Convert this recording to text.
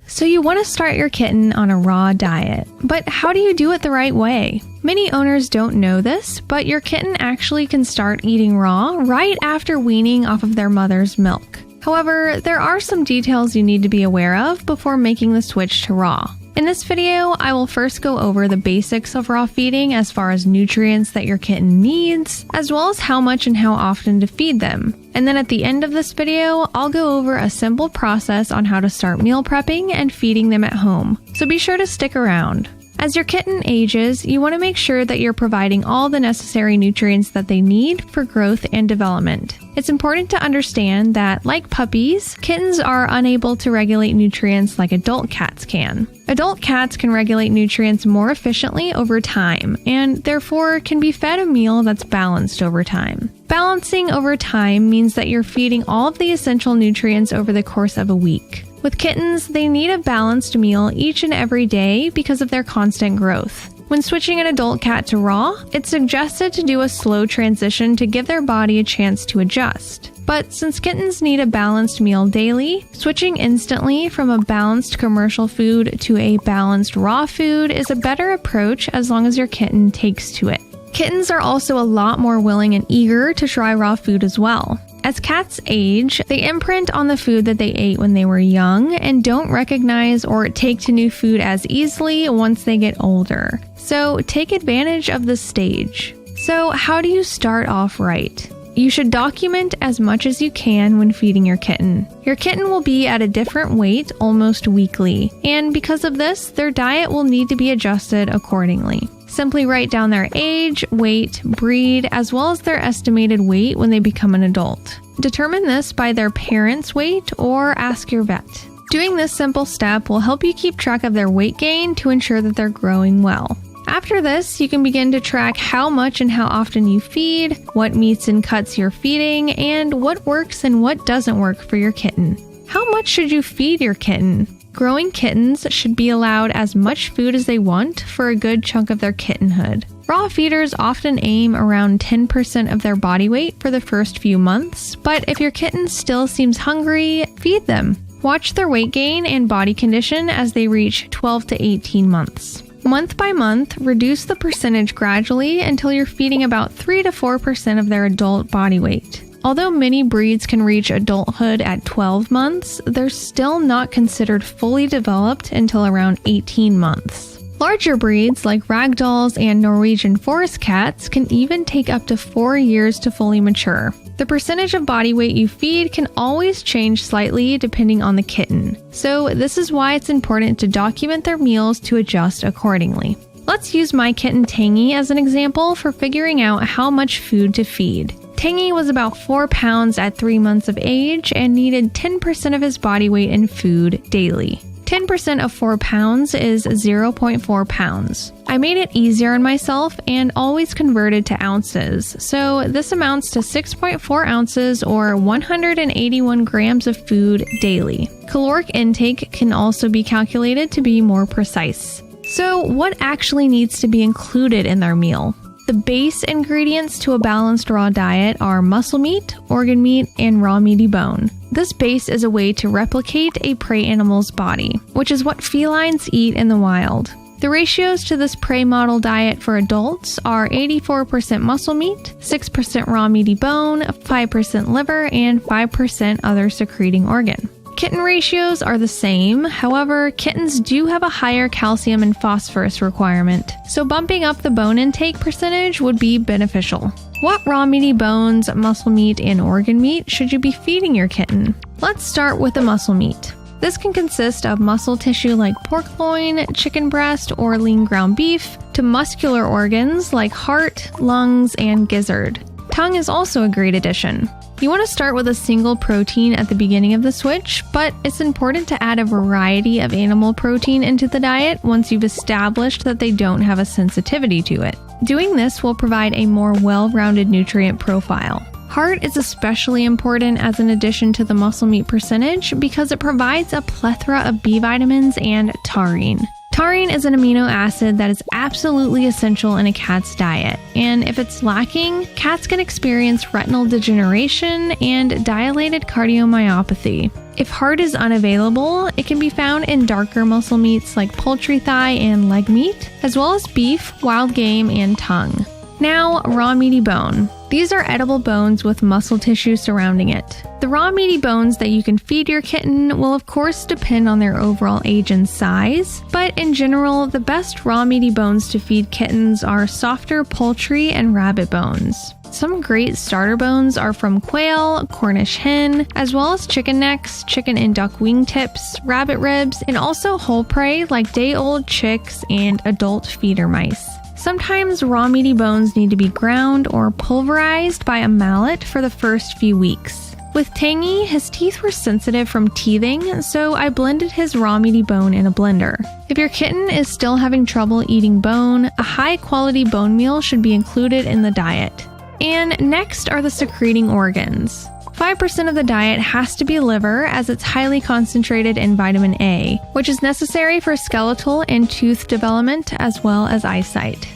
So you want to start your kitten on a raw diet, but how do you do it the right way? Many owners don't know this, but your kitten actually can start eating raw right after weaning off of their mother's milk. However, there are some details you need to be aware of before making the switch to raw. In this video, I will first go over the basics of raw feeding as far as nutrients that your kitten needs, as well as how much and how often to feed them. And then at the end of this video, I'll go over a simple process on how to start meal prepping and feeding them at home. So be sure to stick around. As your kitten ages, you want to make sure that you're providing all the necessary nutrients that they need for growth and development. It's important to understand that, like puppies, kittens are unable to regulate nutrients like adult cats can. Adult cats can regulate nutrients more efficiently over time, and therefore can be fed a meal that's balanced over time. Balancing over time means that you're feeding all of the essential nutrients over the course of a week. With kittens, they need a balanced meal each and every day because of their constant growth. When switching an adult cat to raw, it's suggested to do a slow transition to give their body a chance to adjust. But since kittens need a balanced meal daily, switching instantly from a balanced commercial food to a balanced raw food is a better approach as long as your kitten takes to it. Kittens are also a lot more willing and eager to try raw food as well. As cats age, they imprint on the food that they ate when they were young and don't recognize or take to new food as easily once they get older. So take advantage of this stage. So how do you start off right? You should document as much as you can when feeding your kitten. Your kitten will be at a different weight almost weekly, and because of this, their diet will need to be adjusted accordingly. Simply write down their age, weight, breed, as well as their estimated weight when they become an adult. Determine this by their parents' weight or ask your vet. Doing this simple step will help you keep track of their weight gain to ensure that they're growing well. After this, you can begin to track how much and how often you feed, what meats and cuts you're feeding, and what works and what doesn't work for your kitten. How much should you feed your kitten? Growing kittens should be allowed as much food as they want for a good chunk of their kittenhood. Raw feeders often aim around 10% of their body weight for the first few months, but if your kitten still seems hungry, feed them. Watch their weight gain and body condition as they reach 12 to 18 months. Month by month, reduce the percentage gradually until you're feeding about 3 to 4% of their adult body weight. Although many breeds can reach adulthood at 12 months, they're still not considered fully developed until around 18 months. Larger breeds like ragdolls and Norwegian forest cats can even take up to 4 years to fully mature. The percentage of body weight you feed can always change slightly depending on the kitten, so this is why it's important to document their meals to adjust accordingly. Let's use my kitten Tangy as an example for figuring out how much food to feed. Tangy was about 4 pounds at 3 months of age and needed 10% of his body weight in food daily. 10% of 4 pounds is 0.4 pounds. I made it easier on myself and always converted to ounces, so this amounts to 6.4 ounces or 181 grams of food daily. Caloric intake can also be calculated to be more precise. So what actually needs to be included in their meal? The base ingredients to a balanced raw diet are muscle meat, organ meat, and raw meaty bone. This base is a way to replicate a prey animal's body, which is what felines eat in the wild. The ratios to this prey model diet for adults are 84% muscle meat, 6% raw meaty bone, 5% liver, and 5% other secreting organ. Kitten ratios are the same, however, kittens do have a higher calcium and phosphorus requirement, so bumping up the bone intake percentage would be beneficial. What raw meaty bones, muscle meat, and organ meat should you be feeding your kitten? Let's start with the muscle meat. This can consist of muscle tissue like pork loin, chicken breast, or lean ground beef, to muscular organs like heart, lungs, and gizzard. Tongue is also a great addition. You want to start with a single protein at the beginning of the switch, but it's important to add a variety of animal protein into the diet once you've established that they don't have a sensitivity to it. Doing this will provide a more well-rounded nutrient profile. Heart is especially important as an addition to the muscle meat percentage because it provides a plethora of B vitamins and taurine. Taurine is an amino acid that is absolutely essential in a cat's diet, and if it's lacking, cats can experience retinal degeneration and dilated cardiomyopathy. If heart is unavailable, it can be found in darker muscle meats like poultry thigh and leg meat, as well as beef, wild game, and tongue. Now, raw meaty bone. These are edible bones with muscle tissue surrounding it. The raw meaty bones that you can feed your kitten will of course depend on their overall age and size, but in general, the best raw meaty bones to feed kittens are softer poultry and rabbit bones. Some great starter bones are from quail, Cornish hen, as well as chicken necks, chicken and duck wingtips, rabbit ribs, and also whole prey like day-old chicks and adult feeder mice. Sometimes raw meaty bones need to be ground or pulverized by a mallet for the first few weeks. With Tangy, his teeth were sensitive from teething, so I blended his raw meaty bone in a blender. If your kitten is still having trouble eating bone, a high-quality bone meal should be included in the diet. And next are the secreting organs. 5% of the diet has to be liver as it's highly concentrated in vitamin A, which is necessary for skeletal and tooth development as well as eyesight.